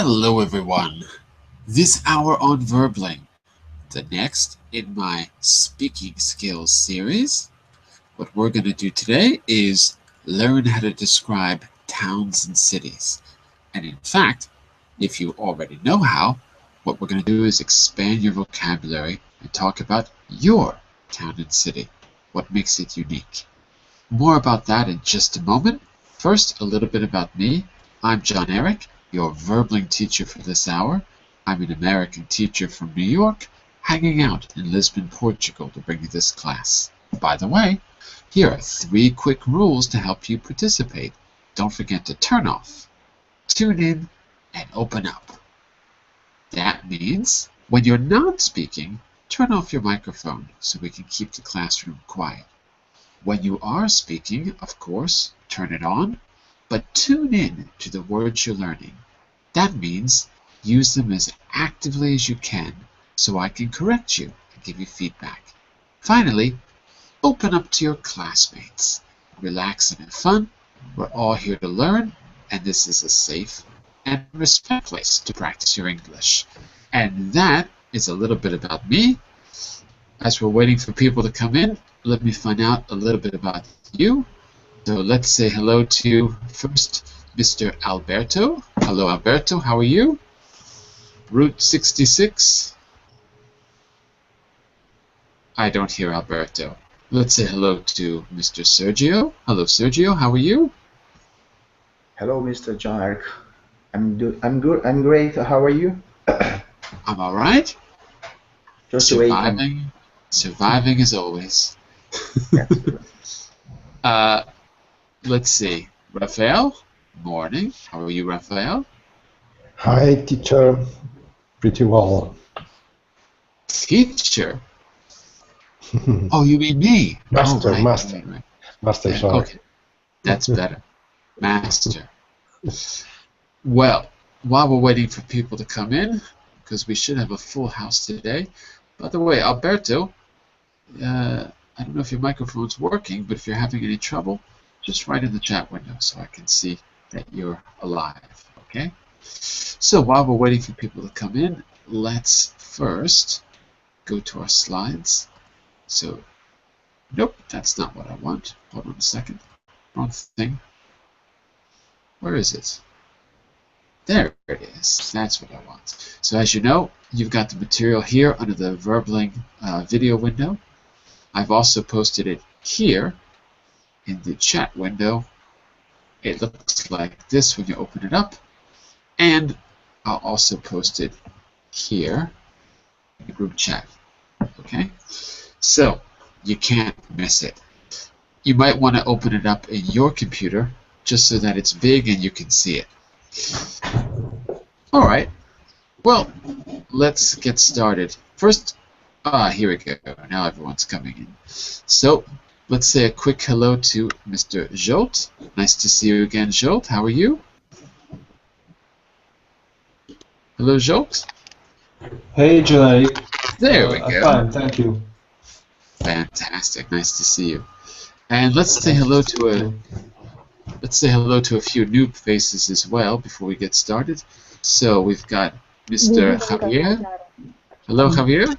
Hello everyone. This hour on Verbling, the next in my speaking skills series. What we're going to do today is learn how to describe towns and cities. And in fact, if you already know how, what we're going to do is expand your vocabulary and talk about your town and city, what makes it unique. More about that in just a moment. First, a little bit about me. I'm John Eric, your Verbling teacher for this hour. I'm an American teacher from New York, hanging out in Lisbon, Portugal to bring you this class. By the way, here are 3 quick rules to help you participate. Don't forget to turn off, tune in, and open up. That means when you're not speaking, turn off your microphone so we can keep the classroom quiet. When you are speaking, of course, turn it on, but tune in to the words you're learning. That means use them as actively as you can so I can correct you and give you feedback. Finally, open up to your classmates. Relax and have fun. We're all here to learn, and this is a safe and respectful place to practice your English. And that is a little bit about me. As we're waiting for people to come in, let me find out a little bit about you. So let's say hello to first Mr. Alberto. Hello Alberto, how are you? Route 66. I don't hear Alberto. Let's say hello to Mr. Sergio. Hello Sergio, how are you? Hello, Mr. John Eric. I'm good. I'm great. How are you? I'm all right. Just Surviving as always. Let's see. Rafael, morning. How are you, Rafael? Hi, teacher. Pretty well. Teacher? Oh, you mean me? Master, right, master. Right. Master, Yeah, sorry. okay, that's better. Master. Well, while we're waiting for people to come in, because we should have a full house today. By the way, Alberto, I don't know if your microphone's working, but if you're having any trouble, just write in the chat window so I can see that you're alive, okay? So while we're waiting for people to come in, let's first go to our slides. So, nope, that's not what I want. Hold on a second. Wrong thing. Where is it? There it is. That's what I want. So as you know, you've got the material here under the Verbling video window. I've also posted it here in the chat window. It looks like this when you open it up. And I'll also post it here in the group chat. Okay? So, you can't miss it. You might want to open it up in your computer just so that it's big and you can see it. Alright, well, let's get started. First, here we go. Now everyone's coming in. So, let's say a quick hello to Mr. Jolt. Nice to see you again, Jolt. How are you? Hello, Jolt. Hey, Jay. There we go. Fine, thank you. Fantastic. Nice to see you. And let's say hello to a few new faces as well before we get started. So we've got Mr. Javier. Hello, Javier.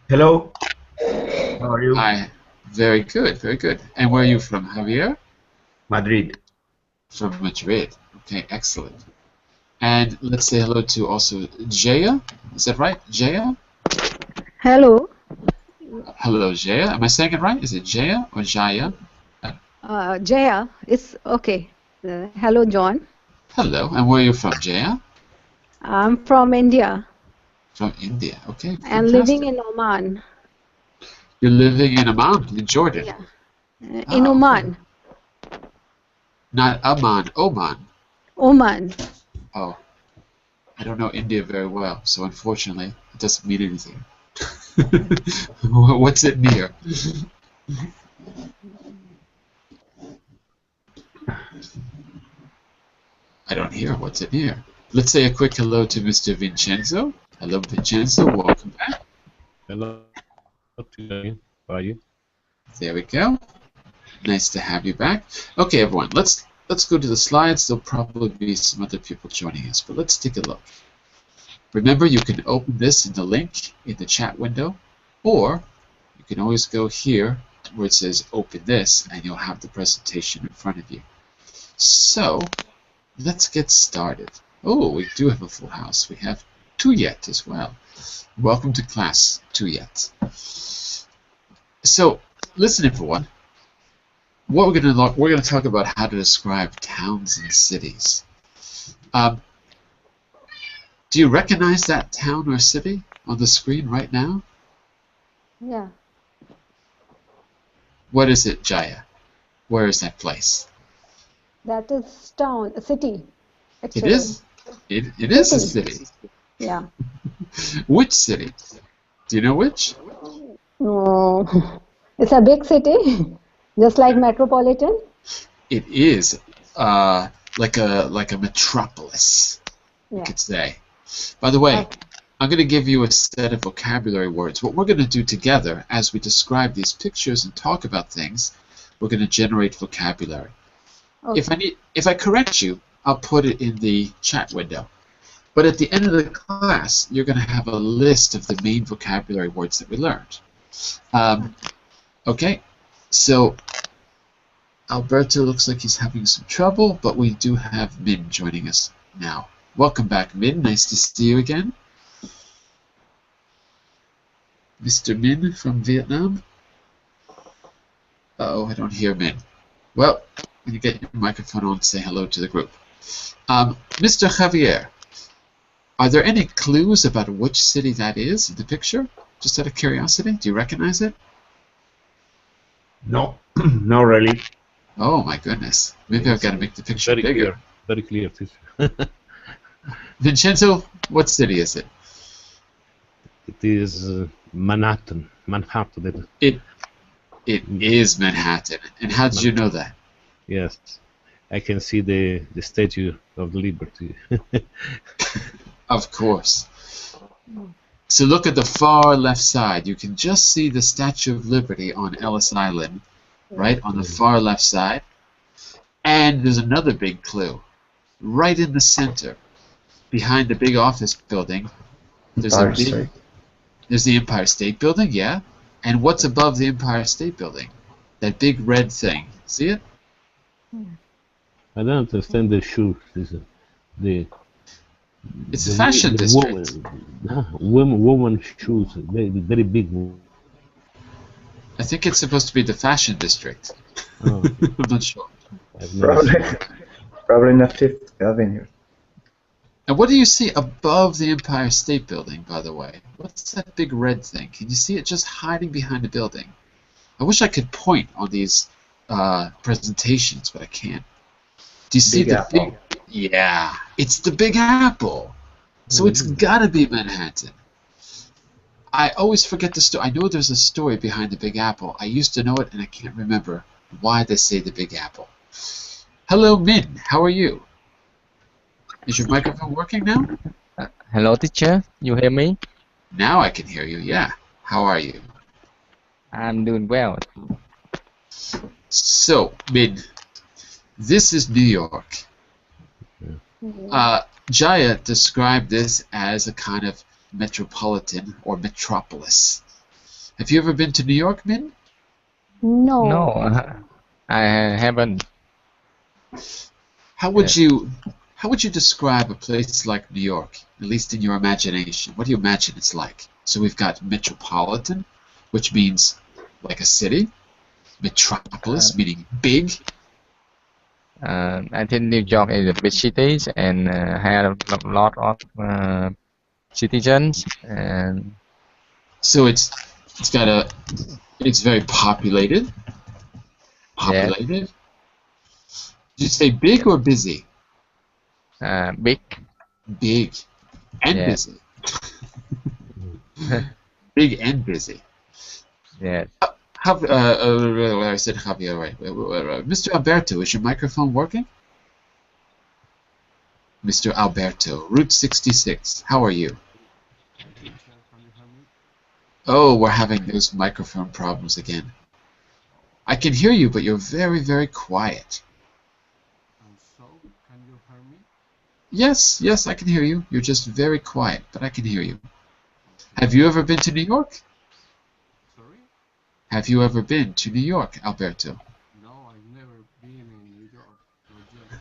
Hello. How are you? Hi. Very good, very good. And where are you from, Javier? Madrid. From Madrid. Okay, excellent. And let's say hello to also Jaya. Is that right, Jaya? Hello. Hello, Jaya. Am I saying it right? Is it Jaya or Jaya? Jaya, it's okay. Hello, John. Hello. And where are you from, Jaya? I'm from India. From India. Okay. I'm living in Oman. You're living in Amman, in Jordan? Yeah. In Oman. Not Amman, Oman. Oman. Oh. I don't know India very well, so unfortunately, it doesn't mean anything. What's it near? I don't hear. What's it near? Let's say a quick hello to Mr. Vincenzo. Hello, Vincenzo. Welcome back. Hello. How are you? There we go. Nice to have you back. Okay, everyone. Let's let's go to the slides. There'll probably be some other people joining us, but let's take a look. Remember, you can open this in the link in the chat window, or you can always go here where it says open this, and you'll have the presentation in front of you. So let's get started. Oh, we do have a full house. We have Tuyet as well. Welcome to class, Tuyet. So listen, everyone. What we're going to talk about how to describe towns and cities. Do you recognize that town or city on the screen right now? Yeah. What is it, Jaya? Where is that place? That is town, a city. It Actually. is. It is a city. Yeah. Which city? Do you know which? No. It's a big city, just like metropolitan. It is like a metropolis, you Yeah. could say. By the way, Okay. I'm going to give you a set of vocabulary words. What we're going to do together as we describe these pictures and talk about things, we're going to generate vocabulary. Okay. If I correct you, I'll put it in the chat window. But at the end of the class, you're going to have a list of the main vocabulary words that we learned. Okay, so Alberto looks like he's having some trouble, but we do have Min joining us now. Welcome back, Min. Nice to see you again. Mr. Min from Vietnam. Uh-oh, I don't hear Min. Well, when you get your microphone on, say hello to the group. Mr. Javier, are there any clues about which city that is in the picture? Just out of curiosity, do you recognize it? No, not really. Oh my goodness. Maybe I've got to make the picture Very bigger. clear. Very clear, teacher. Vincenzo, what city is it? It is Manhattan. Manhattan. It is Manhattan. And how did you know that? Yes. I can see the Statue of the Liberty. Of course. So look at the far left side. You can just see the Statue of Liberty on Ellis Island, right on the far left side. And there's another big clue. Right in the center, behind the big office building, there's there's the Empire State Building, yeah. And what's above the Empire State Building? That big red thing. See it? I don't understand the shoes. It's a fashion district. Woman shoes, very big. I think it's supposed to be the fashion district. Oh, I'm not sure. I've never seen it. Probably not Fifth Avenue. And what do you see above the Empire State Building, by the way? What's that big red thing? Can you see it just hiding behind the building? I wish I could point on these presentations, but I can't. Do you see Big the Apple. big? Yeah, it's the Big Apple. So it's gotta be Manhattan. I always forget the story. I know there's a story behind the Big Apple. I used to know it, and I can't remember why they say the Big Apple. Hello, Min. How are you? Is your microphone working now? Hello, teacher. You hear me? Now I can hear you. Yeah. How are you? I'm doing well. So, Min, this is New York. Jaya described this as a kind of metropolitan or metropolis. Have you ever been to New York, Min? No. No, I haven't. How would you describe a place like New York, at least in your imagination? What do you imagine it's like? So we've got metropolitan, which means like a city. Metropolis, meaning big. I think New York is a big city and have a lot of citizens. And So it's very populated. Populated. Did you say big or busy? big. Big and Yeah. busy. Big and busy. Yes. I said Javier, right. Mr. Alberto, is your microphone working? Mr. Alberto, Route 66, how are you? Oh, we're having those microphone problems again. I can hear you, but you're very, very quiet. Yes, yes, I can hear you. You're just very quiet, but I can hear you. Have you ever been to New York? Sorry? Have you ever been to New York, Alberto? No, I've never been in New York. Not yet.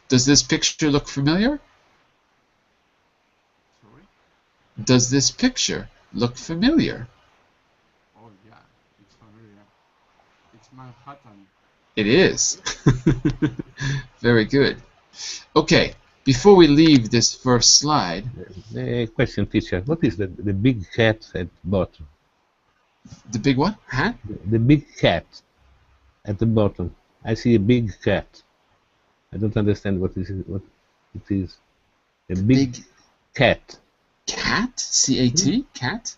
Does this picture look familiar? Sorry? Does this picture look familiar? Oh, yeah, it's familiar. It's Manhattan. It is. Very good. Okay, before we leave this first slide, Question, teacher. What is the big cat at the bottom? the big one, hat? The big cat at the bottom. I see a big cat. I don't understand what it is. A big cat. Cat? C-A-T? Cat?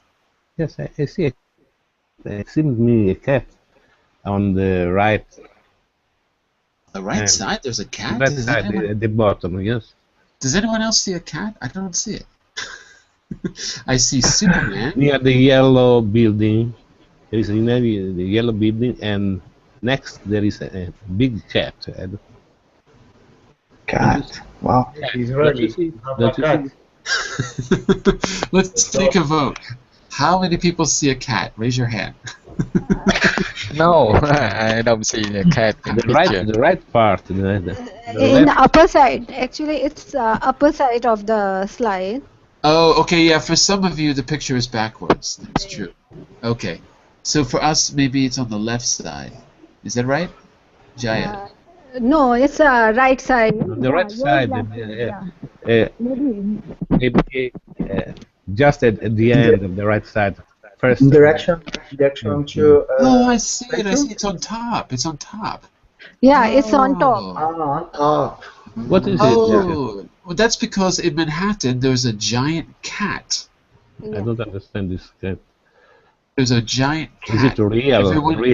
Yes, I see it seems to me a cat on the right. The right side, there's a cat? Right side at the bottom, yes. Does anyone else see a cat? I don't see it. I see Superman. Near the yellow building. There is the yellow building, and next there is a big cat. Cat. Wow. He's Don't ready. you see? Have Don't a you cat. see? Let's take a vote. How many people see a cat? Raise your hand. No, I don't see the cat in picture. The right part. The In left. the upper side, actually, it's upper side of the slide. Oh, okay, yeah, for some of you, the picture is backwards. That's true. Okay. So for us, maybe it's on the left side. Is that right? Jaya? No, it's right side. On the right yours side, left, maybe. maybe just at the end of the right side. First Direction to. Oh, I see it. I see it's on top. It's on top. Yeah, it's on top. On top. What is it? Oh, well, that's because in Manhattan there's a giant cat. I don't understand this cat. There's a giant cat. Is it real?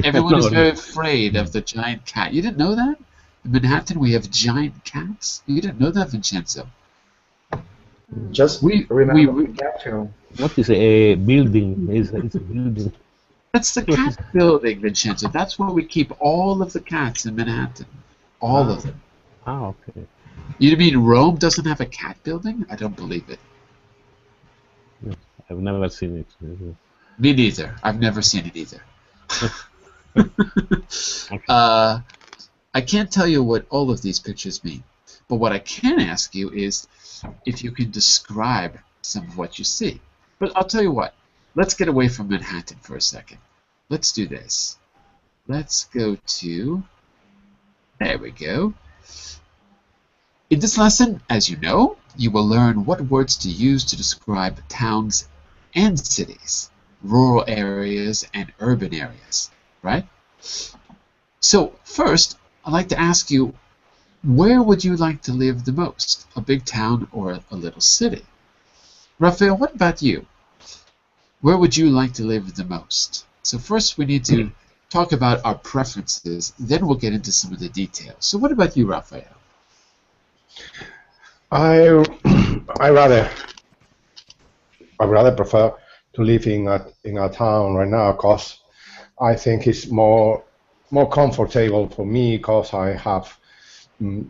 Everyone is No. very afraid of the giant cat. You didn't know that? In Manhattan we have giant cats? You didn't know that, Vincenzo? Just remember the capital. What is a building? It's a building. That's the cat building, Vincenzo. That's where we keep all of the cats in Manhattan. All of them. Ah, okay. You mean Rome doesn't have a cat building? I don't believe it. I've never seen it. Me neither. I've never seen it either. I can't tell you what all of these pictures mean, but what I can ask you is if you can describe some of what you see. But I'll tell you what. Let's get away from Manhattan for a second. Let's do this. Let's go to... There we go. In this lesson, as you know, you will learn what words to use to describe towns and cities, rural areas and urban areas, right? So first, I'd like to ask you, where would you like to live the most? A big town or a little city? Raphael, what about you? Where would you like to live the most? So first we need to talk about our preferences, then we'll get into some of the details. So what about you, Raphael? I rather prefer to live in a town right now because I think it's more comfortable for me because I have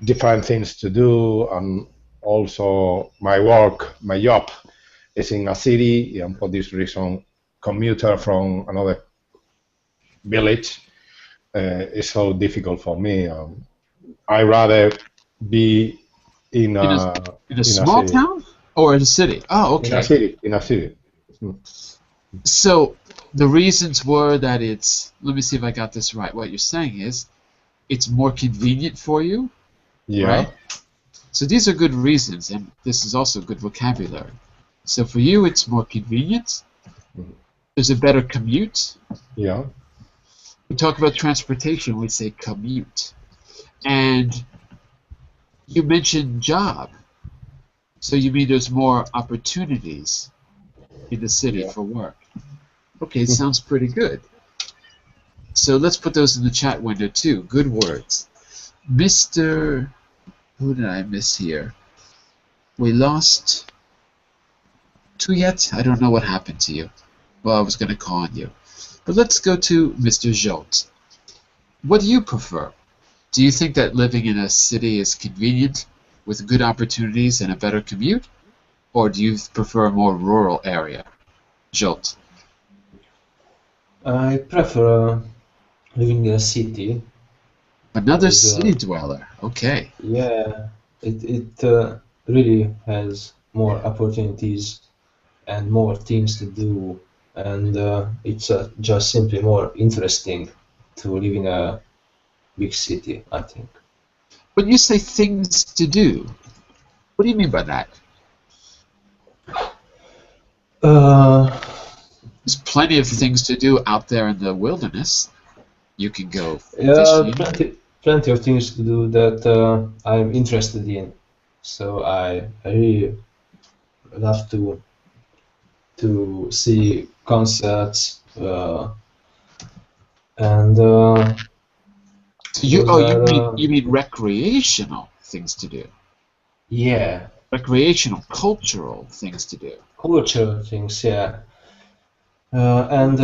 different things to do, and also my job is in a city, and for this reason commuter from another village is so difficult for me. I rather be in a small city. town or in a city? Oh, okay. In a city. So the reasons were that it's, let me see if I got this right. What you're saying is it's more convenient for you, Yeah. right? So these are good reasons, and this is also good vocabulary. So for you, it's more convenient. There's a better commute. Yeah. We talk about transportation, we say commute. And you mentioned job. So you mean there's more opportunities in the city for work. Okay, sounds pretty good. So let's put those in the chat window too. Good words. Mr. Who did I miss here? We lost Tuyet. I don't know what happened to you. Well, I was going to call on you. But let's go to Mr. Jolt. What do you prefer? Do you think that living in a city is convenient, with good opportunities and a better commute? Or do you prefer a more rural area? Jolt. I prefer living in a city. Another Because, city dweller. Okay. yeah, it really has more opportunities and more things to do, and it's just simply more interesting to live in a big city, I think. When you say things to do, what do you mean by that? There's plenty of things to do out there in the wilderness. You can go Yeah, fishing. plenty of things to do that I'm interested in. So I really love to see concerts and You those are you mean recreational things to do. yeah, Recreational, cultural things to do. cultural things, yeah. And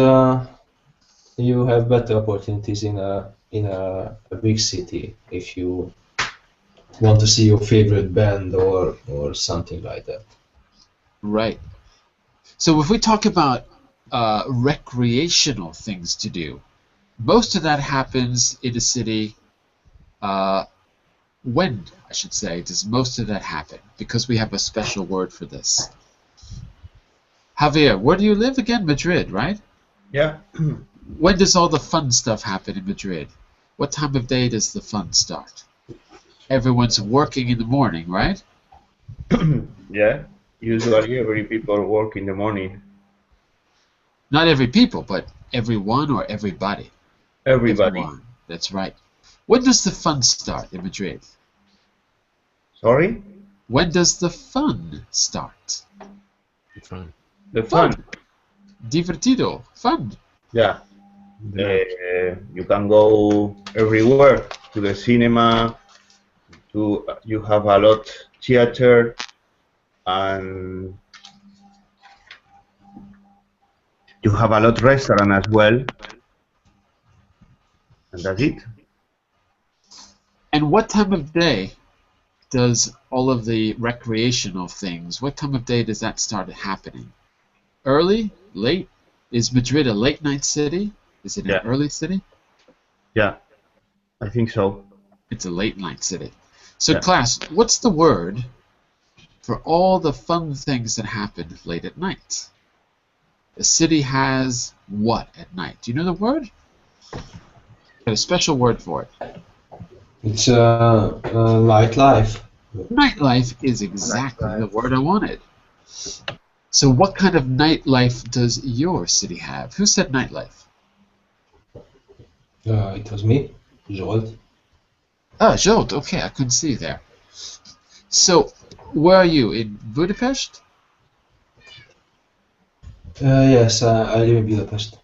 you have better opportunities in a big city if you want to see your favorite band or something like that. Right. So if we talk about recreational things to do, most of that happens in a city. When, I should say, does most of that happen? Because we have a special word for this. Javier, where do you live again? Madrid, right? Yeah. When does all the fun stuff happen in Madrid? What time of day does the fun start? Everyone's working in the morning, right? Yeah. Usually every people work in the morning. Not every people, but everyone or everybody? Everybody. Everyone. That's right. When does the fun start in Madrid? Sorry? When does the fun start? Fun. The fun. Divertido. Fun. Yeah. You can go everywhere to the cinema. You have a lot theater and you have a lot restaurant as well. And that's it. And what time of day does all of the recreational things, what time of day does that start happening? Early? Late? Is Madrid a late night city? Is it an early city? Yeah, I think so. It's a late night city. So Yeah. class, what's the word for all the fun things that happen late at night? A city has what at night? Do you know the word? Got a special word for it. It's nightlife. Nightlife is exactly the word I wanted. So what kind of nightlife does your city have? Who said nightlife? It was me, Joel. Ah, Jolt. Okay, I couldn't see you there. So, where are you? In Budapest? Yes, I live in Budapest.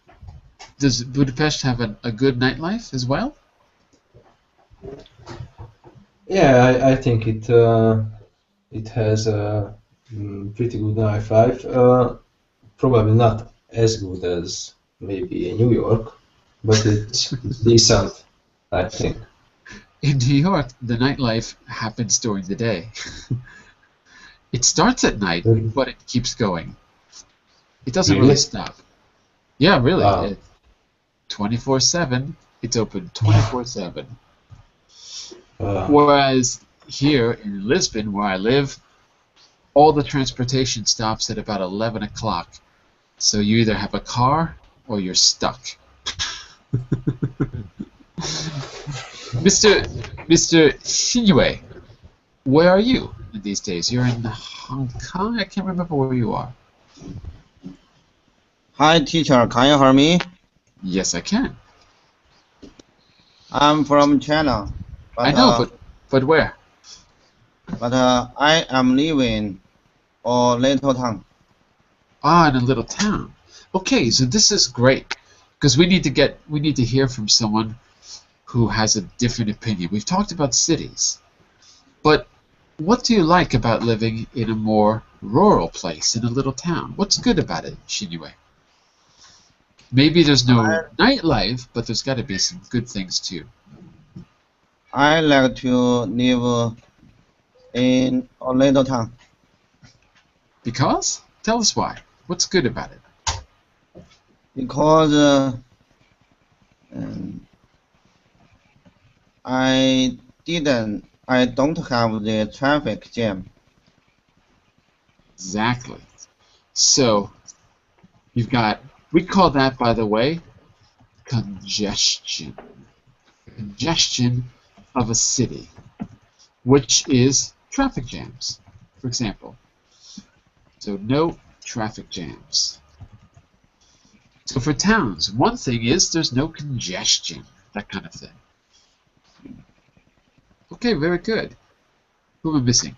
Does Budapest have a good nightlife as well? Yeah, I think it has a pretty good nightlife. Probably not as good as maybe in New York, but it's decent, I think. In New York, the nightlife happens during the day. It starts at night, but it keeps going. It doesn't really stop. Yeah, really. Wow. 24/7. It's open 24/7. Whereas here in Lisbon, where I live, all the transportation stops at about 11 o'clock. So you either have a car or you're stuck. Mr. Shinue, where are you these days? You're in Hong Kong? I can't remember where you are. Hi, teacher. Can you hear me? Yes, I can. I'm from China. I know, but where? But I am living a little town. Ah, in a little town. Okay, so this is great because we need to hear from someone who has a different opinion. We've talked about cities, but what do you like about living in a more rural place, in a little town? What's good about it, Shinue? Maybe there's no nightlife, but there's got to be some good things too. I like to live in a little town. Because? Tell us why. What's good about it? Because um, I don't have the traffic jam. Exactly. So, you've got, we call that, by the way, congestion. Congestion of a city, which is traffic jams, for example. So no traffic jams. So for towns, one thing is there's no congestion, that kind of thing. Okay, very good. Who am I missing?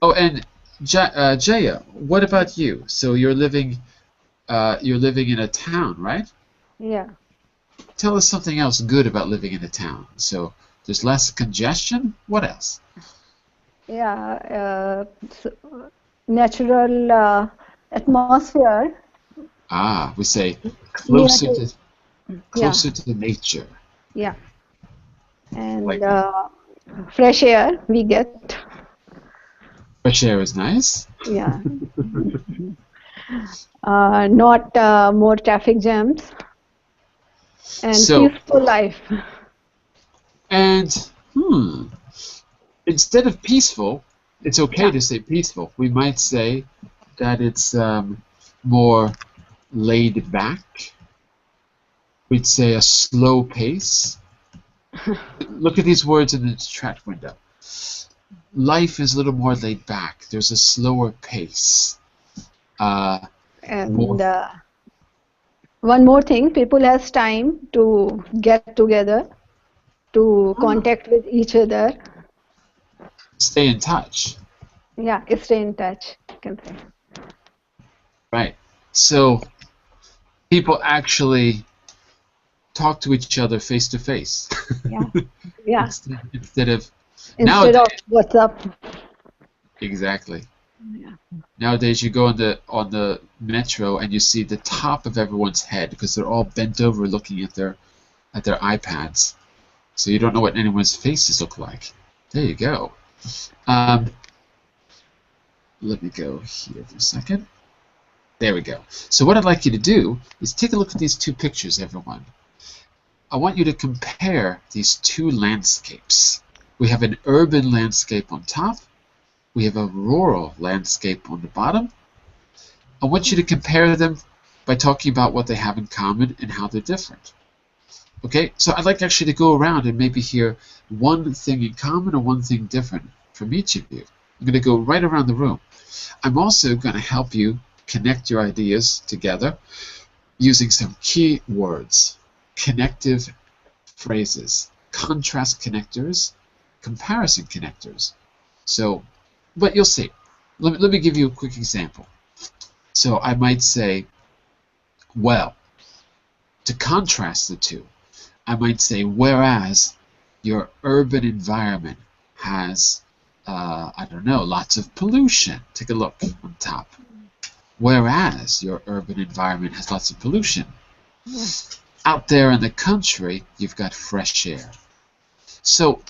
Oh, and Jaya, what about you? So you're living in a town, right? Yeah. Tell us something else good about living in a town. So there's less congestion. What else? Yeah. Natural atmosphere. Ah, we say Near closer to nature. yeah. And Like fresh air we get. fresh air is nice. Yeah. Not more traffic jams and So, peaceful life. and instead of peaceful, it's okay to say peaceful. We might say that it's more laid back. We'd say a slow pace. Look at these words in the chat window. Life is a little more laid back. There's a slower pace. And one more thing, people has time to get together, to contact with each other. Stay in touch. Yeah, stay in touch. Can say. Right. So people actually talk to each other face to face. Yeah. Yeah. Instead of WhatsApp. Exactly. Yeah. Nowadays, you go on the metro and you see the top of everyone's head because they're all bent over looking at their iPads. So you don't know what anyone's faces look like. There you go. Let me go here for a second. There we go. So what I'd like you to do is take a look at these two pictures, everyone. I want you to compare these two landscapes. We have an urban landscape on top. We have a rural landscape on the bottom. I want you to compare them by talking about what they have in common and how they're different. Okay, so I'd like actually to go around and maybe hear one thing in common or one thing different from each of you. I'm going to go right around the room. I'm also going to help you connect your ideas together using some key words, connective phrases, contrast connectors, comparison connectors. So, but you'll see. Let me give you a quick example. So I might say, well, to contrast the two, I might say, whereas your urban environment has, I don't know, lots of pollution. Take a look on top. Whereas your urban environment has lots of pollution. Out there in the country, you've got fresh air. So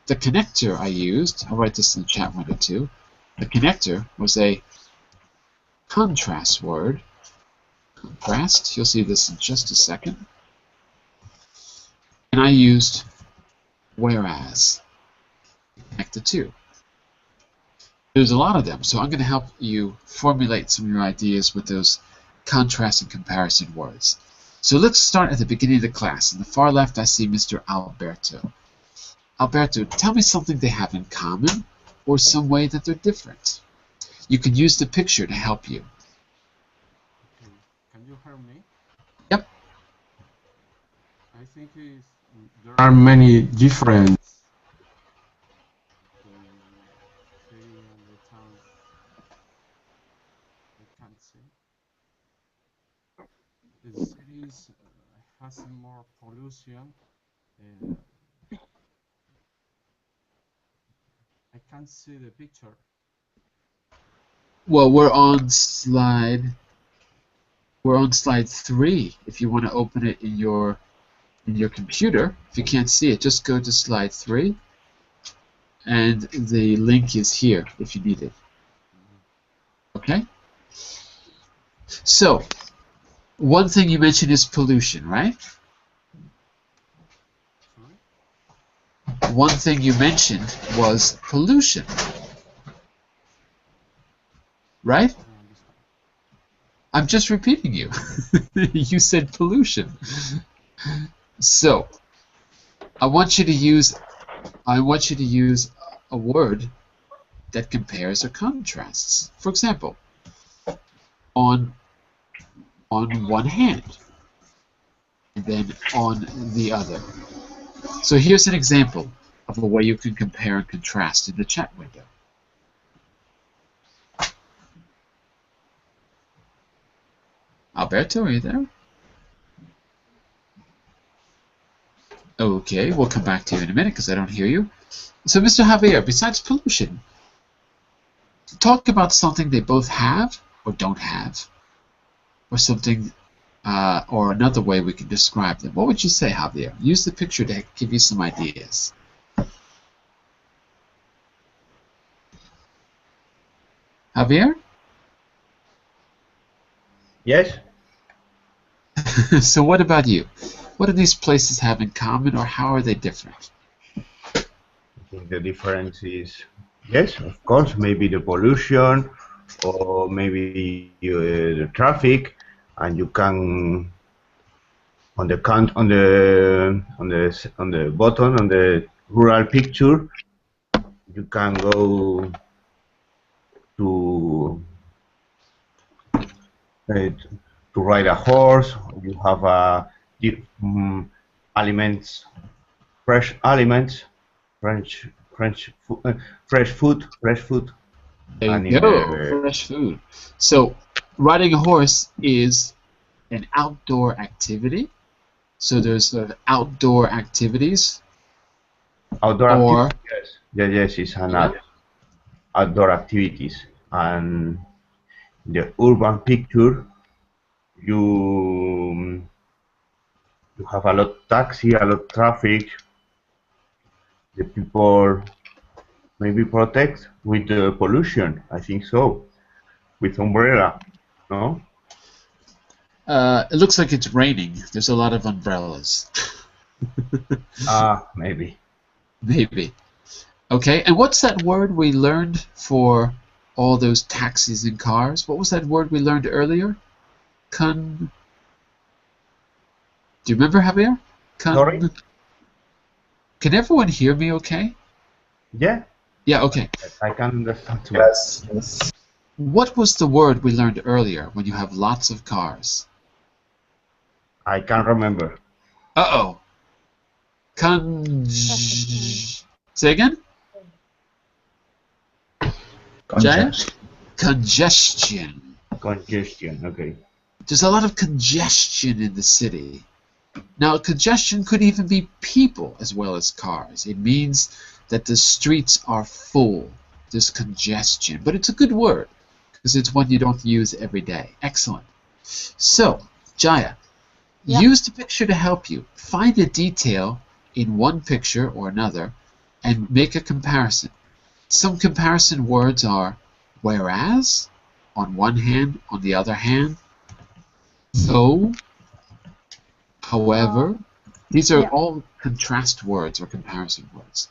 the connector I used, I'll write this in the chat window too, the connector was a contrast word. Contrast, you'll see this in just a second. And I used whereas. Connect the two. There's a lot of them, so I'm going to help you formulate some of your ideas with those contrast and comparison words. So let's start at the beginning of the class. On the far left, I see Mr. Alberto. Alberto, tell me something they have in common or some way that they're different. You can use the picture to help you. Okay. Can you hear me? Yep. I think there are many different in the town. I can't say. The cities has more pollution. I can't see the picture. Well, we're on slide 3. If you want to open it in your computer, if you can't see it, just go to slide 3, and the link is here if you need it. Okay? So, one thing you mentioned is pollution, right? One thing you mentioned was pollution, right? I'm just repeating you. You said pollution. So, I want you to use a word that compares or contrasts. For example, on one hand, and then on the other. So here's an example of a way you can compare and contrast in the chat window. Alberto, are you there? Okay, we'll come back to you in a minute because I don't hear you. So, Mr. Javier, besides pollution, talk about something they both have or don't have, or something, or another way we can describe them. What would you say, Javier? Use the picture to give you some ideas. Javier? Yes? So what about you? What do these places have in common, or how are they different? I think the difference is, yes, of course, maybe the pollution, or maybe the traffic, and you can on the button on the rural picture, you can go to ride a horse. You have aliments, fresh aliments, fresh food. There you go, fresh food. So, riding a horse is an outdoor activity. So there's sort of outdoor activities. Outdoor activities. Yes, it's an outdoor activities. And the urban picture, you have a lot of taxi, a lot of traffic. The people maybe protect with the pollution. I think so, with umbrella, no? It looks like it's raining. There's a lot of umbrellas. Maybe. Maybe. Okay, and what's that word we learned for all those taxis and cars? What was that word we learned earlier? Do you remember, Javier? Sorry? Can everyone hear me okay? Yeah. Yeah, okay. I can understand too. Yes. What was the word we learned earlier when you have lots of cars? I can't remember. Uh-oh. Say again? Congestion. Congestion. Congestion, okay. There's a lot of congestion in the city. Now, congestion could even be people as well as cars. It means that the streets are full. There's congestion. But it's a good word because it's one you don't use every day. Excellent. So, Jaya, use the picture to help you. Find a detail in one picture or another and make a comparison. Some comparison words are whereas, on one hand, on the other hand, though, however. These are all contrast words or comparison words.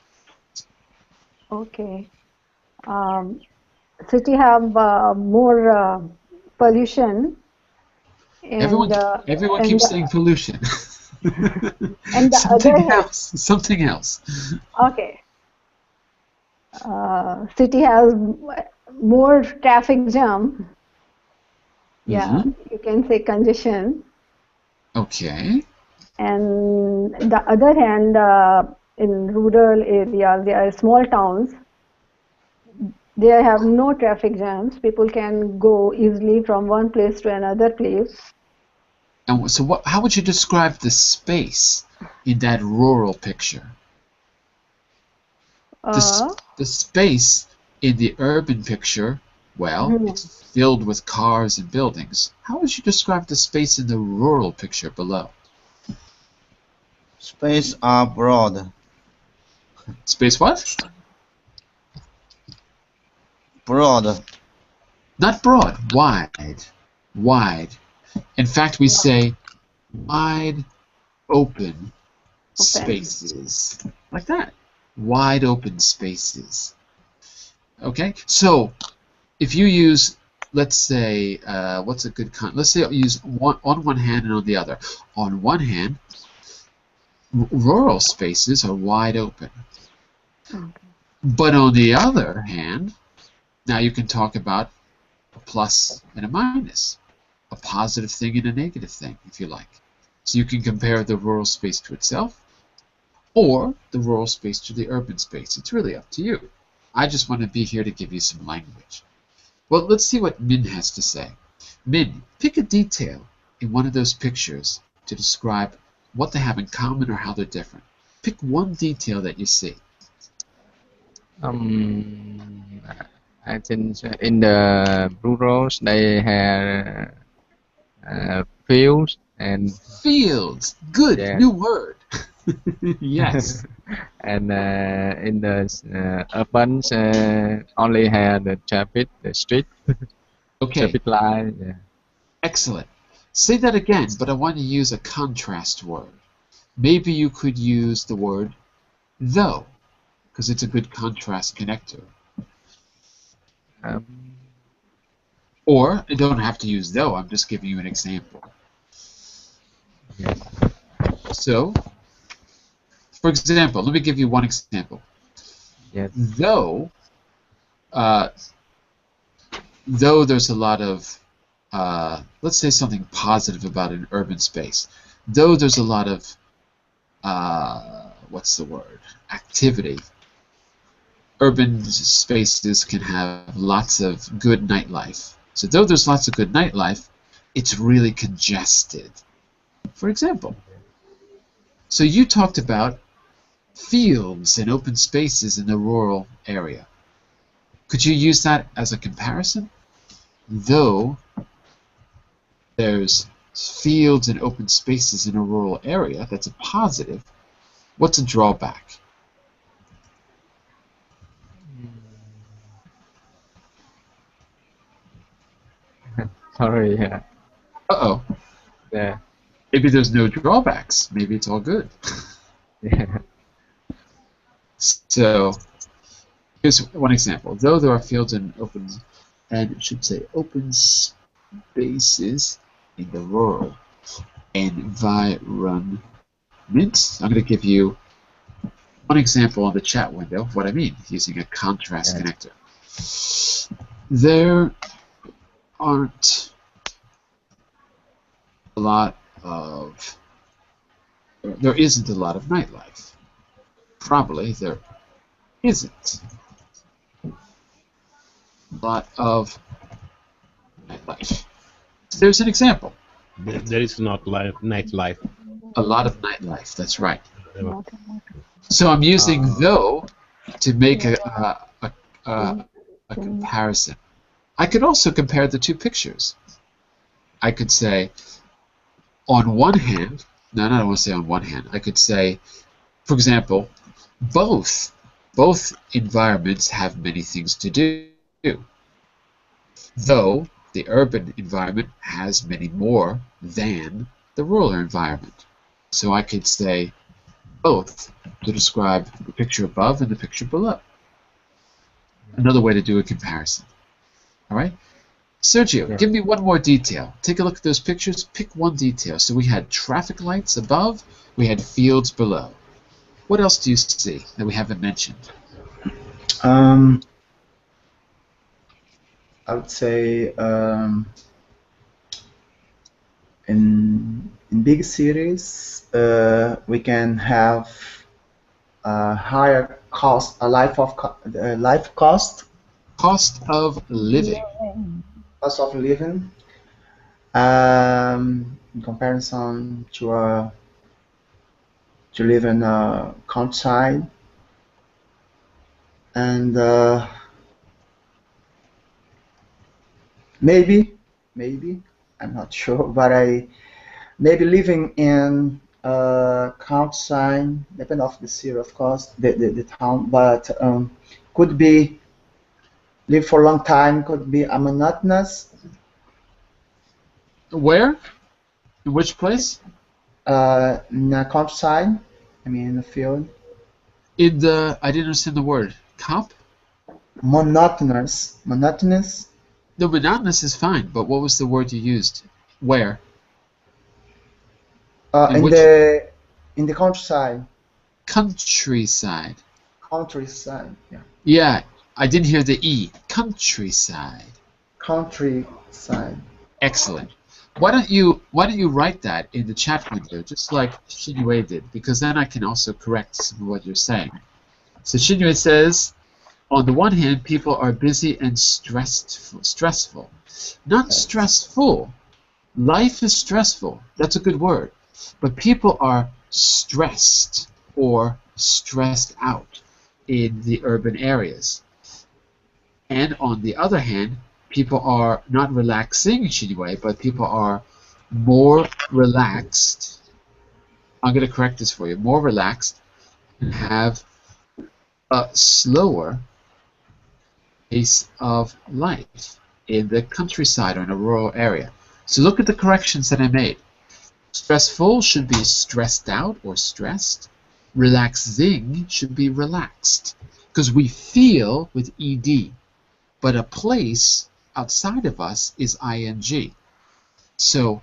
Okay. City have more pollution. And, everyone keeps saying pollution. And the something else. Okay. City has more traffic jam. Yeah, you can say congestion. Okay. And the other hand, in rural areas, there are small towns. They have no traffic jams. People can go easily from one place to another place. And so, how would you describe the space in that rural picture? The space in the urban picture, well, it's filled with cars and buildings. How would you describe the space in the rural picture below? Space are broad. Space what? Broad. Not broad, wide. Wide. In fact, we say wide open spaces. Like that. Wide open spaces. Okay? So, if you use, let's say, what's a good let's say use on one hand and on the other. On one hand, rural spaces are wide open. But on the other hand, now you can talk about a plus and a minus, a positive thing and a negative thing, if you like. So you can compare the rural space to itself, or the rural space to the urban space. It's really up to you. I just want to be here to give you some language. Well, let's see what Min has to say. Min, pick a detail in one of those pictures to describe what they have in common or how they're different. Pick one detail that you see. I think in the rurals they have fields and fields. Good, yeah. New word. Yes. And in the urban only have the traffic, the street. Okay. Traffic light. Yeah. Excellent. Say that again, but I want to use a contrast word. Maybe you could use the word though, because it's a good contrast connector. Or you don't have to use though, I'm just giving you an example. Yes. So, for example, let me give you one example. Yes. Though there's a lot of, let's say something positive about an urban space. Though there's a lot of, what's the word? Activity. Urban spaces can have lots of good nightlife. So though there's lots of good nightlife, it's really congested. For example. So you talked about fields and open spaces in the rural area. Could you use that as a comparison? Though there's fields and open spaces in a rural area, that's a positive. What's a drawback? Sorry. Yeah. Uh-oh. Yeah. Maybe there's no drawbacks. Maybe it's all good. Yeah. So here's one example. Though there are fields and open, and it should say open spaces in the rural environment. I'm going to give you one example on the chat window of what I mean using a contrast connector. There aren't a lot of, there isn't a lot of nightlife. Probably there isn't a lot of nightlife. There's an example. There is not nightlife. A lot of nightlife, that's right. So I'm using though to make a comparison. I could also compare the two pictures. I could say, on one hand, no, I don't want to say on one hand. I could say, for example, both environments have many things to do. Though the urban environment has many more than the rural environment. So I could say both to describe the picture above and the picture below. Another way to do a comparison. All right? Sergio, give me one more detail. Take a look at those pictures. Pick one detail. So we had traffic lights above. We had fields below. What else do you see that we haven't mentioned? I would say in big cities we can have a higher cost, life cost. Cost of living. Cost of living. In comparison to live in a countryside, and maybe I'm not sure, but maybe living in countryside, depend of the city, of course, the town, but could be live for a long time could be a monotonous. Where? In which place? In the countryside. I mean, in the field. In the, I didn't understand the word. Comp? Monotonous. Monotonous. No, monotonous is fine, but what was the word you used? Where? In which? In the countryside. Countryside. Countryside. Yeah. Yeah, I didn't hear the E. Countryside. Countryside. Excellent. Why don't you write that in the chat window, just like Shinue did, because then I can also correct some of what you're saying. So Shinue says, on the one hand, people are busy and stressful. Not stressful. Life is stressful. That's a good word. But people are stressed or stressed out in the urban areas. And on the other hand, people are not relaxing, Shinue, but people are more relaxed. I'm going to correct this for you. More relaxed and have a slower pace of life in the countryside or in a rural area. So look at the corrections that I made. Stressful should be stressed out or stressed. Relaxing should be relaxed. Because we feel with ED. But a place outside of us is ing. So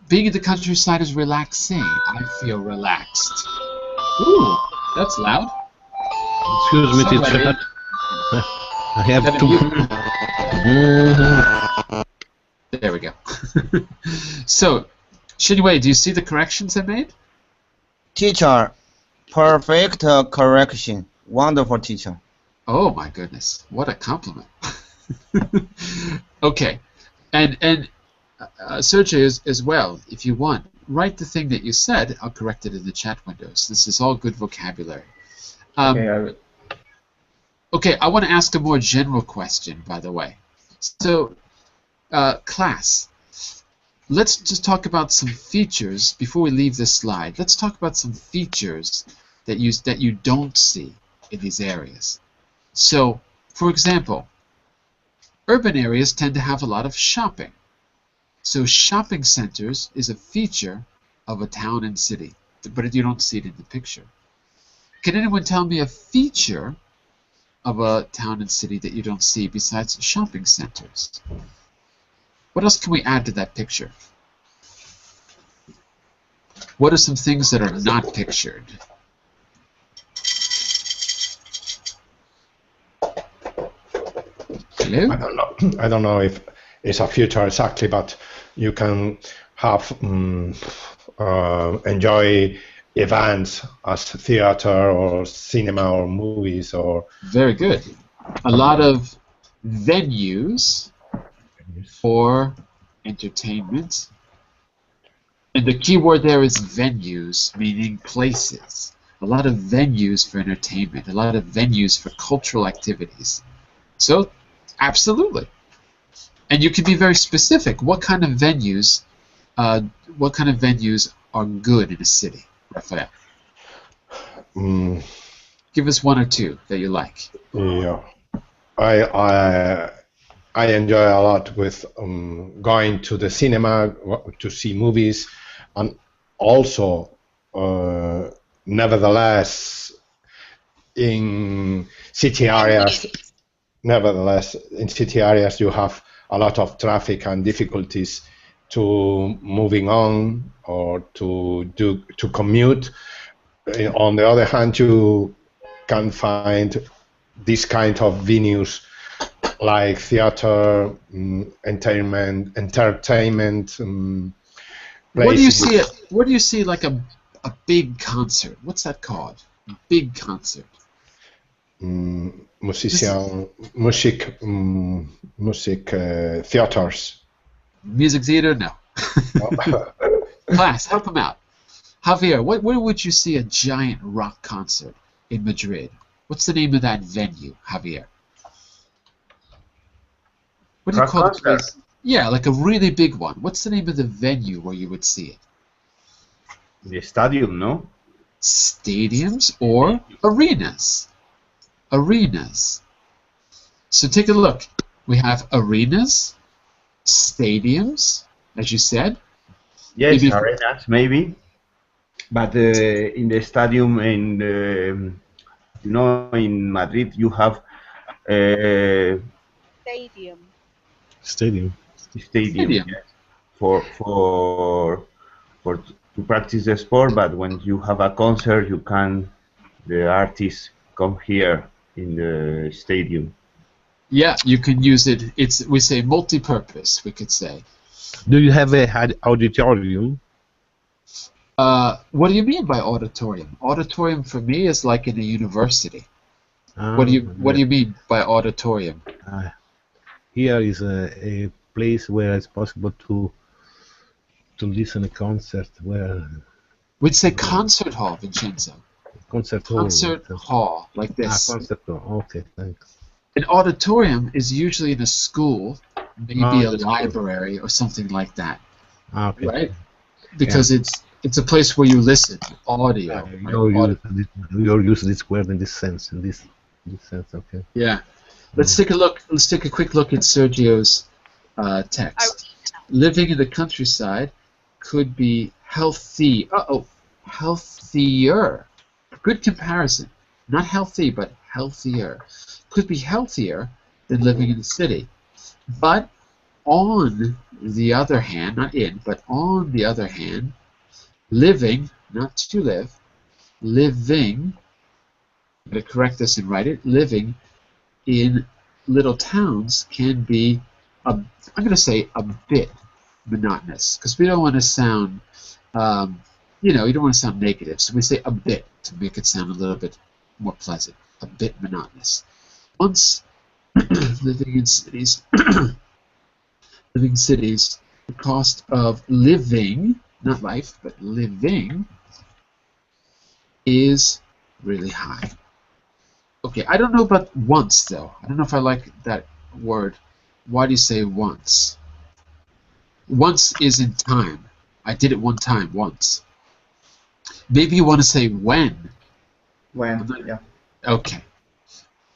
being in the countryside is relaxing. I feel relaxed. Ooh, that's loud. Excuse me, Somebody- teacher. I have Gotta to. There we go. So, Shinue, do you see the corrections I made? Teacher, perfect correction. Wonderful teacher. Oh my goodness, what a compliment. Okay, and Sergio as well, if you want, write the thing that you said. I'll correct it in the chat windows. This is all good vocabulary. Okay, I will. Okay, I want to ask a more general question, by the way. So, class, let's just talk about some features before we leave this slide. Let's talk about some features that you don't see in these areas. So, for example, urban areas tend to have a lot of shopping. So shopping centers is a feature of a town and city, but you don't see it in the picture. Can anyone tell me a feature of a town and city that you don't see besides shopping centers? What else can we add to that picture? What are some things that are not pictured? Hello? I don't know if it's a future exactly, but you can have enjoy events as theater or cinema or movies or. Very good. A lot of venues for entertainment. And the key word there is venues, meaning places. A lot of venues for entertainment, a lot of venues for cultural activities. So, absolutely. And you can be very specific. What kind of venues are good in a city, Raphael? Give us one or two that you like. Yeah, I enjoy a lot with going to the cinema to see movies, and also, nevertheless, in city areas. Nevertheless, in city areas, you have a lot of traffic and difficulties to moving on or to commute. On the other hand, you can find this kind of venues like theater, entertainment Where do you places. see it? Where do you see like a big concert? What's that called? Big concert. Music theaters. Music theater? No. Class, help him out. Javier, where would you see a giant rock concert in Madrid? What's the name of that venue, Javier? What do you Rock call the concert? place? Yeah, like a really big one. What's the name of the venue where you would see it? The stadium, no? Stadiums or arenas? Arenas. So take a look. We have arenas, stadiums, as you said. Yes, Maybe arenas maybe, but in the stadium in you know, in Madrid you have Stadium. Stadium. stadium, stadium. yes, for to practice the sport. But when you have a concert, you can the artists come here in the stadium. Yeah, you can use it. We say multi-purpose. We could say. Do you have a auditorium? What do you mean by auditorium? Auditorium for me is like in a university. Ah, What do you mean by auditorium? Here is a place where it's possible to listen a concert where We'd say concert hall, Vincenzo. concert hall. Concert hall, like this. Concert hall. Okay, thanks. An auditorium is usually in a school, maybe a That's library or something like that, okay. right? Because it's a place where you listen, audio. Right? You're using this word in this sense, in this sense. Okay. Yeah. Let's take a look. Let's take a quick look at Sergio's text. Living in the countryside could be healthy. Healthier. Good comparison. Not healthy, but healthier. Could be healthier than living in the city. But on the other hand, not in, but on the other hand, living, not to live, living, I'm going to correct this and write it, living in little towns can be, I'm going to say, a bit monotonous, because we don't want to sound, you don't want to sound negative, so we say a bit to make it sound a little bit more pleasant, a bit monotonous. Once living in cities, the cost of living, not life, but living, is really high. Okay, I don't know about once, though. I don't know if I like that word. Why do you say once? Once is in time. I did it one time, once. Maybe you want to say when. When, yeah. Okay.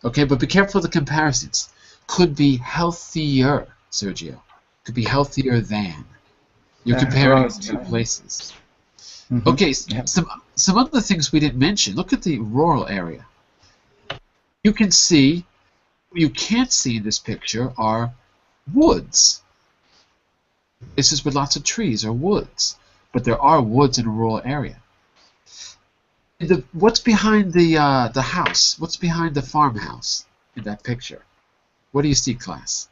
Okay, but be careful of the comparisons. Could be healthier, Sergio. Could be healthier than. You're comparing two places. Mm-hmm. Okay, some other things we didn't mention. Look at the rural area. You can see, what you can't see in this picture are woods. This is with lots of trees or woods, but there are woods in a rural area. What's behind the house? What's behind the farmhouse in that picture? What do you see, class?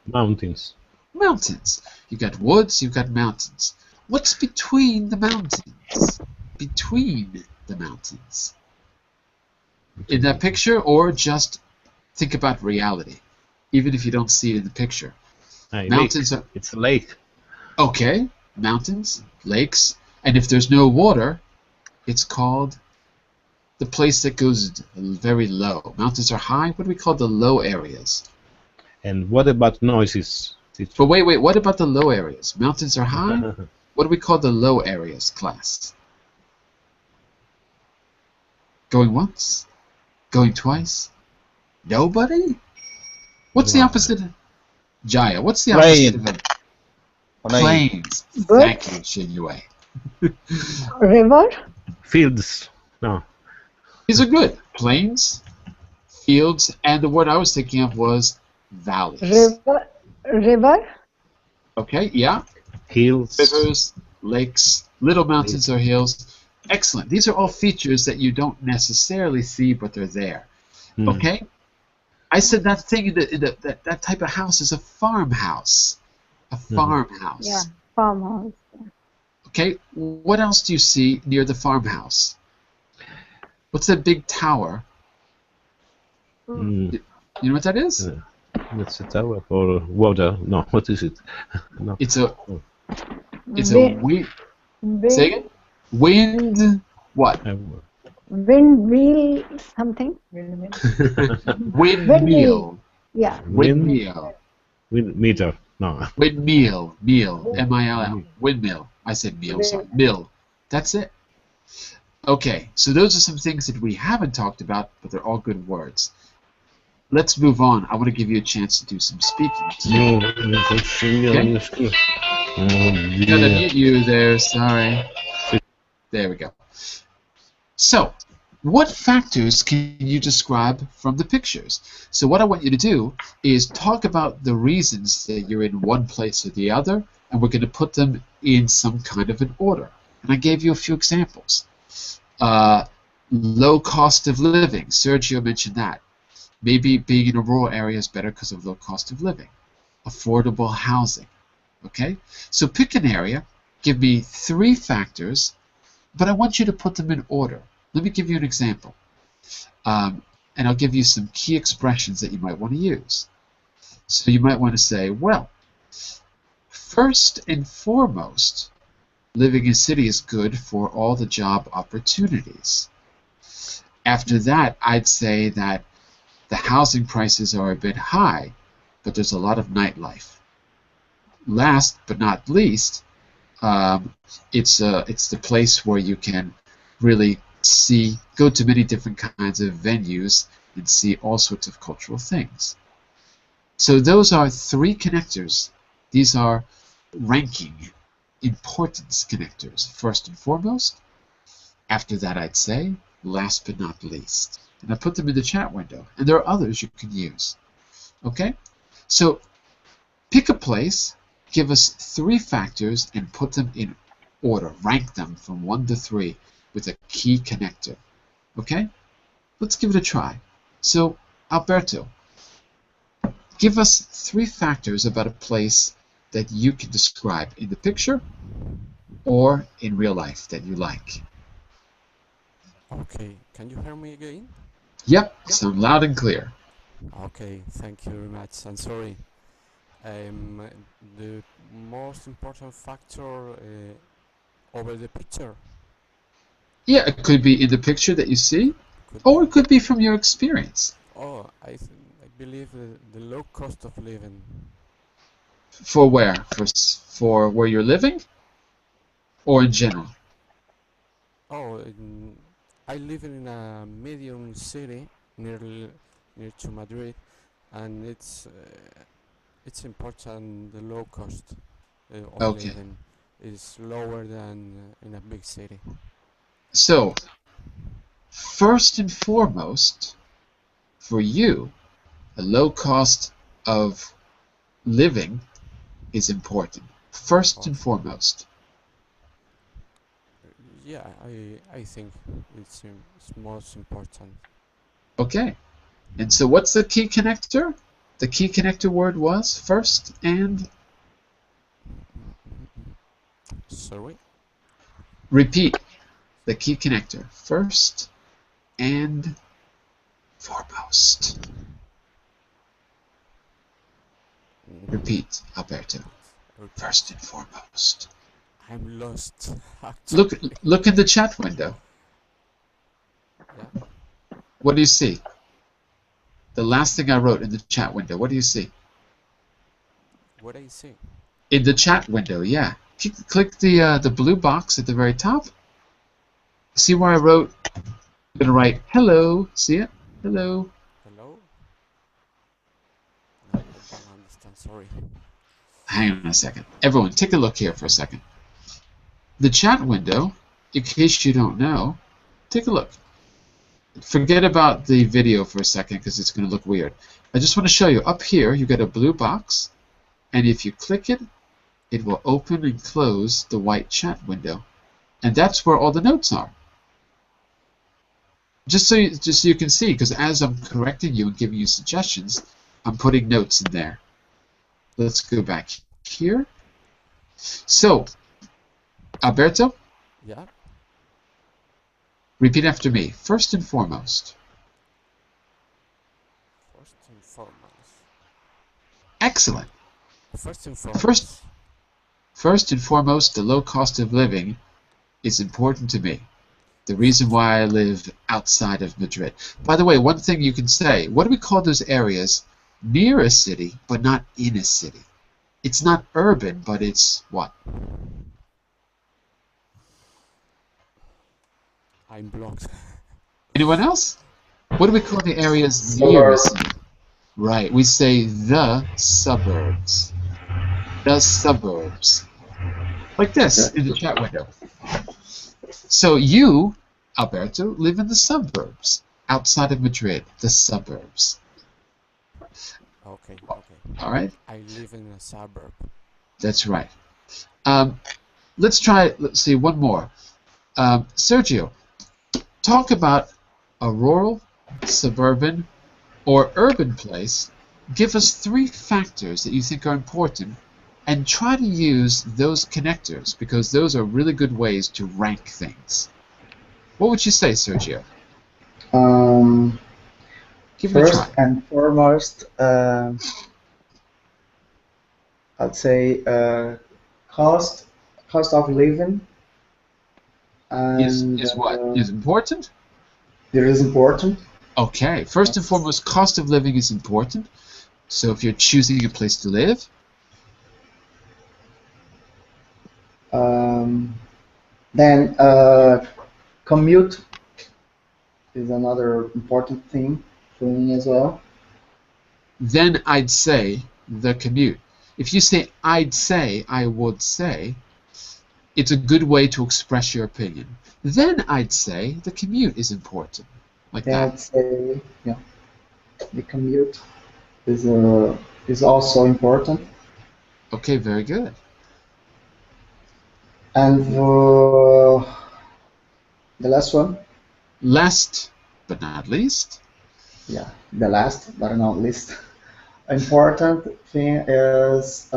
Mountains. Mountains. You've got woods, you've got mountains. What's between the mountains? Between the mountains. In that picture, or just think about reality, even if you don't see it in the picture. Mountains are. It's a lake. Okay, mountains, lakes, and if there's no water, it's called the place that goes very low. Mountains are high. What do we call the low areas? And what about noises? But wait, what about the low areas? Mountains are high. What do we call the low areas, class? Going once? Going twice? Nobody? What's the opposite? Jaya, what's the opposite of it? Plains. Thank you, Shinue. River? Fields. No. These are good. Plains, fields, and the word I was thinking of was valleys. River? Okay, yeah. Hills. Rivers, lakes, little mountains or hills. Excellent. These are all features that you don't necessarily see, but they're there. Okay? I said that thing, that type of house is a farmhouse. A farmhouse. Yeah, farmhouse. Okay, what else do you see near the farmhouse? What's that big tower? You know what that is? That's a tower for water. No, what is it? No. It's a wind. Say again? Wind. What? Windmill something. Windmill. Yeah. Windmill. Meter. No. Windmill. Meal. M-I-L-L. Windmill. I said meal. Sorry. Mill. That's it. Okay. So those are some things that we haven't talked about, but they're all good words. let's move on. I want to give you a chance to do some speaking. No, it's Okay. school. Oh I gotta dear. mute you there, sorry. There we go. So, what factors can you describe from the pictures? So what I want you to do is talk about the reasons that you're in one place or the other, and we're going to put them in some kind of an order. And I gave you a few examples. Low cost of living. Sergio mentioned that. Maybe being in a rural area is better because of low cost of living. Affordable housing. Okay? So pick an area, give me 3 factors, but I want you to put them in order. Let me give you an example. And I'll give you some key expressions that you might want to use. So you might want to say, well, first and foremost, living in a city is good for all the job opportunities. After that, I'd say that the housing prices are a bit high, but there's a lot of nightlife. Last but not least, it's the place where you can really go to many different kinds of venues and see all sorts of cultural things. So those are 3 connectors. These are ranking importance connectors, first and foremost. After that, I'd say last but not least. And I put them in the chat window. And there are others you can use. Okay? So pick a place, give us 3 factors, and put them in order. Rank them from 1 to 3 with a key connector. Okay? Let's give it a try. So, Alberto, give us 3 factors about a place that you can describe in the picture or in real life that you like. Okay, can you hear me again? Yep, sound loud and clear. Okay, thank you very much. I'm sorry. The most important factor over the picture. Yeah, it could be in the picture that you see, or it could be from your experience. Oh, I believe the low cost of living. For where? For where you're living, or in general? Oh, I live in a medium city near to Madrid, and it's important. The low cost of living is lower than in a big city. So, first and foremost, for you, a low cost of living is important. First and foremost. Yeah, I think it's most important. Okay. And so what's the key connector? The key connector word was first and... Sorry? Repeat the key connector. First and foremost. Repeat, Alberto. First and foremost. I'm lost. Actually. Look in the chat window. Yeah. What do you see? The last thing I wrote in the chat window. What do you see? What do you see? In the chat window, yeah. Click the blue box at the very top. See where I wrote? I'm gonna write hello. See it? Hello. Hello? No, I don't understand. Sorry. Hang on a second. Everyone, take a look here for a second. The chat window, in case you don't know, take a look. Forget about the video for a second because it's going to look weird. I just want to show you. Up here, you get a blue box, and if you click it, it will open and close the white chat window. And that's where all the notes are. Just so you can see, because as I'm correcting you and giving you suggestions, I'm putting notes in there. Let's go back here. So, Alberto? Yeah? Repeat after me. First and foremost. First and foremost. Excellent. First and foremost. First and foremost, the low cost of living is important to me. The reason why I live outside of Madrid. By the way, one thing you can say, what do we call those areas near a city, but not in a city? It's not urban, but it's what? I'm blocked. Anyone else? What do we call the areas near a city? Right. We say the suburbs. The suburbs. Like this in the chat window. So you, Alberto, live in the suburbs. Outside of Madrid. The suburbs. Okay. All right? I live in a suburb. That's right. Let's see, one more. Sergio, talk about a rural, suburban, or urban place. Give us 3 factors that you think are important and try to use those connectors because those are really good ways to rank things. What would you say, Sergio? Give it a try. First and foremost, I'd say cost of living. And, is what? Is important? It is important. Okay. First and foremost, cost of living is important. So if you're choosing a place to live. Then commute is another important thing for me as well. Then I'd say the commute. If you say I'd say, I would say, it's a good way to express your opinion. Then I'd say the commute is important. Like that. I'd say, yeah, the commute is also important. Okay, very good. And the last one? Last but not least. Yeah, the last but not least. Important thing is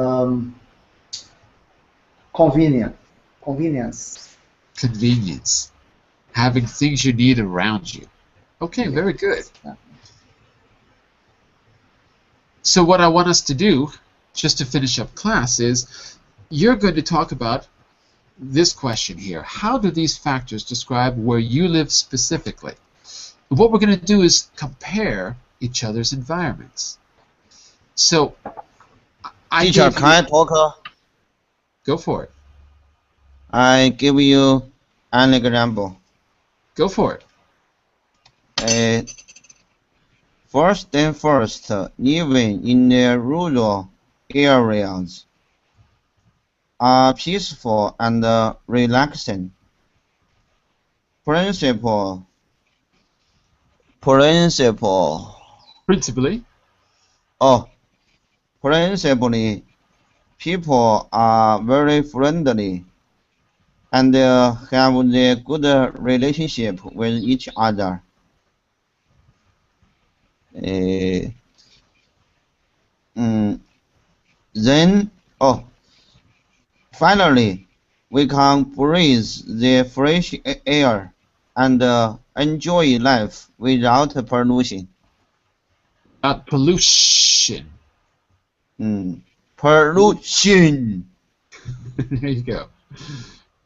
convenience. Convenience. Having things you need around you. Okay, very good. So what I want us to do, just to finish up class, is you're going to talk about this question here. How do these factors describe where you live specifically? What we're going to do is compare each other's environments. So, Teacher, can I talk? Go for it. I give you an example. Go for it. First, living in the rural areas are peaceful and relaxing. Principally, people are very friendly and have a good relationship with each other. Finally, we can breathe the fresh air and enjoy life without pollution. Pollution. Pollution. There you go.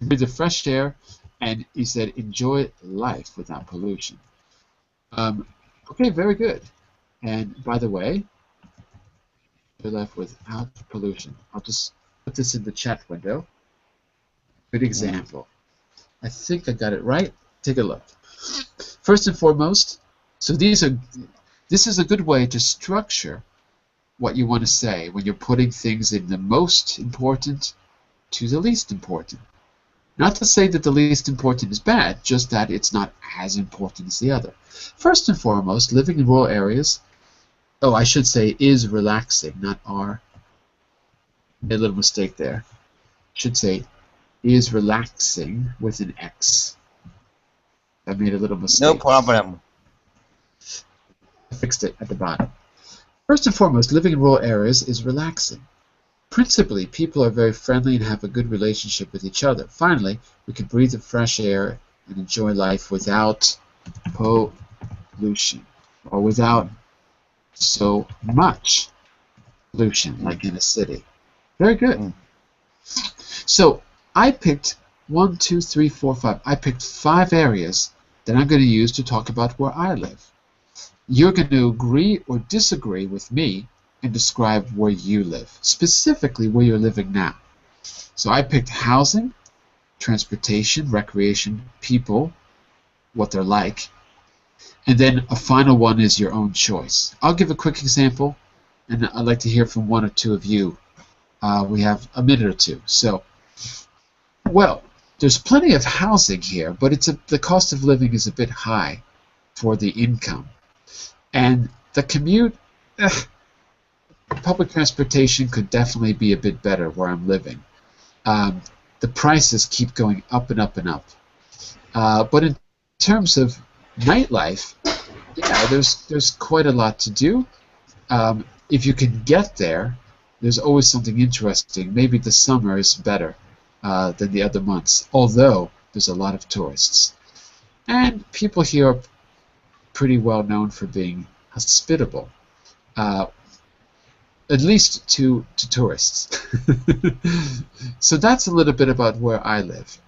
Breathe the fresh air, and he said, enjoy life without pollution. Okay, very good. And by the way, enjoy life without pollution. I'll just put this in the chat window. Good example. I think I got it right. Take a look. First and foremost, so this is a good way to structure what you want to say when you're putting things in the most important to the least important. Not to say that the least important is bad, just that it's not as important as the other. First and foremost, living in rural areas, I should say is relaxing, not are. Made a little mistake there. Should say is relaxing with an X. I made a little mistake. No problem. I fixed it at the bottom. First and foremost, living in rural areas is relaxing. Principally, people are very friendly and have a good relationship with each other. Finally, we can breathe the fresh air and enjoy life without pollution, or without so much pollution like in a city. Very good. So I picked 1, 2, 3, 4, 5. I picked 5 areas that I'm going to use to talk about where I live. You're going to agree or disagree with me and describe where you live, specifically where you're living now. So I picked housing, transportation, recreation, people, what they're like, And then a final one is your own choice. I'll give a quick example, and I'd like to hear from one or two of you. We have a minute or two. So, well, there's plenty of housing here, but the cost of living is a bit high for the income. And the commute, public transportation could definitely be a bit better where I'm living. The prices keep going up and up and up. But in terms of nightlife, yeah, there's quite a lot to do. If you can get there, there's always something interesting. Maybe the summer is better than the other months, although there's a lot of tourists. And people here are pretty well known for being hospitable, at least to tourists. So that's a little bit about where I live.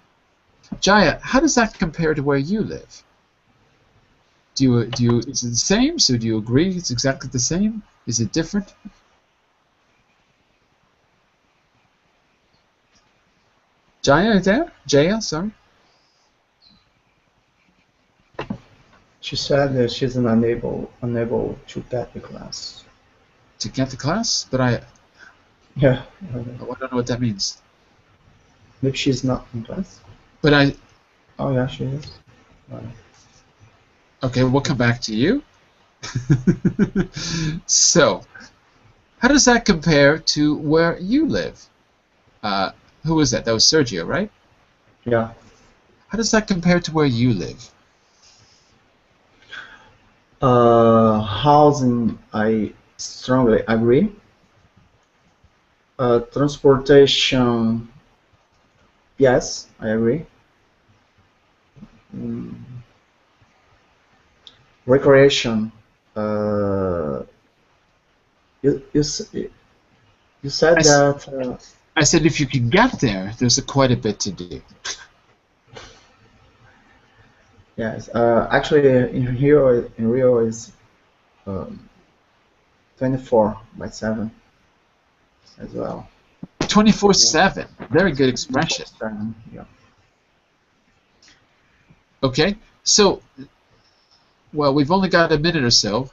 Jaya, how does that compare to where you live? Is it the same? So do you agree it's exactly the same? Is it different? Jaya, is there? Jaya, sorry. She said that she's unable to get the class. To get the class? But Yeah. I don't know what that means. Maybe she's not in class. But I. Oh yeah, she is. Okay, we'll come back to you. So, how does that compare to where you live? Who was that? That was Sergio, right? Yeah. How does that compare to where you live? Housing, I strongly agree. Transportation, yes, I agree. Recreation, you said that. I said if you can get there, there's quite a bit to do. Yes, actually, in Rio is 24/7 as well. 24/7. Very good expression. 24/7, yeah. Okay, so, well, we've only got a minute or so,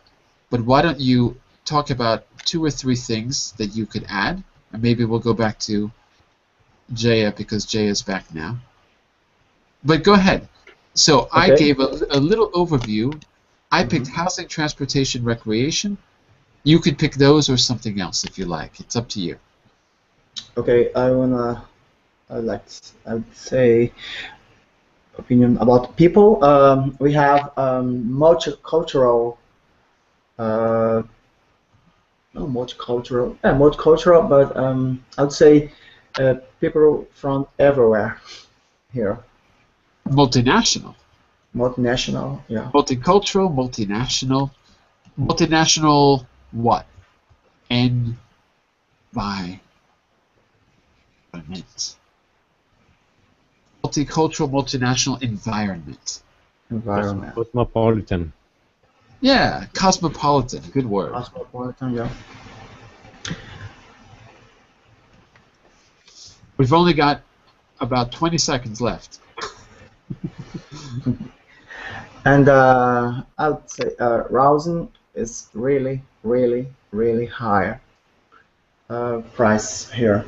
but why don't you talk about 2 or 3 things that you could add, and maybe we'll go back to Jaya because Jaya's back now. But go ahead. So Okay. I gave a little overview. I picked housing, transportation, recreation. You could pick those or something else if you like. It's up to you. Okay, I'd say opinion about people. We have multicultural, not multicultural, but I'd say people from everywhere here. Multinational. Multinational, yeah. Multicultural, multinational. Multinational what? Environment. Multicultural, multinational environment. Environment. Cosmopolitan. Yeah, cosmopolitan. Good word. Cosmopolitan, yeah. We've only got about 20 seconds left. And I would say housing is really, really, really high price here.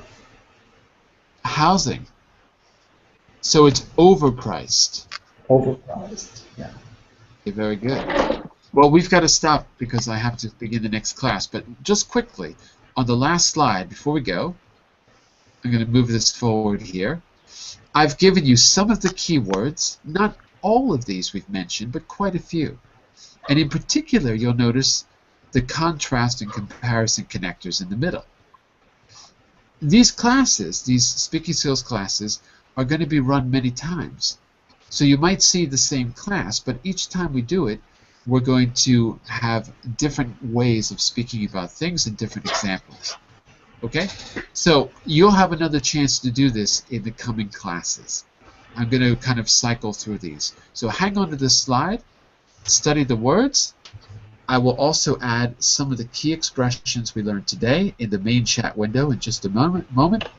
Housing. So it's overpriced. Overpriced, yeah. Okay, very good. Well, we've got to stop because I have to begin the next class. But just quickly, on the last slide, before we go, I'm going to move this forward here. I've given you some of the keywords, not all of these we've mentioned, but quite a few. And in particular, you'll notice the contrast and comparison connectors in the middle. These classes, these speaking skills classes, are going to be run many times. So you might see the same class, but each time we do it, we're going to have different ways of speaking about things and different examples. Okay? So you'll have another chance to do this in the coming classes. I'm going to kind of cycle through these. So hang on to this slide, study the words. I will also add some of the key expressions we learned today in the main chat window in just a moment.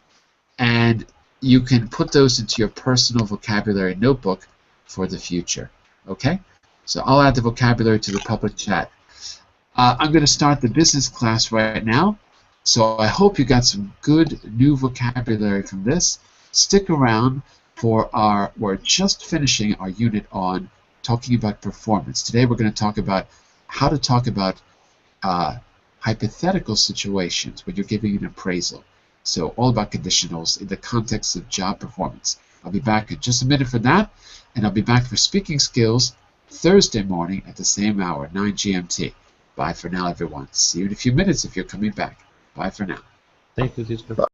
And you can put those into your personal vocabulary notebook for the future. Okay? So I'll add the vocabulary to the public chat. I'm going to start the business class right now. So I hope you got some good new vocabulary from this. Stick around for we're just finishing our unit on talking about performance. Today we're going to talk about how to talk about hypothetical situations when you're giving an appraisal. So all about conditionals in the context of job performance. I'll be back in just a minute for that, and I'll be back for speaking skills Thursday morning at the same hour, 9 GMT. Bye for now, everyone. See you in a few minutes if you're coming back. Bye for now. Thank you, teacher.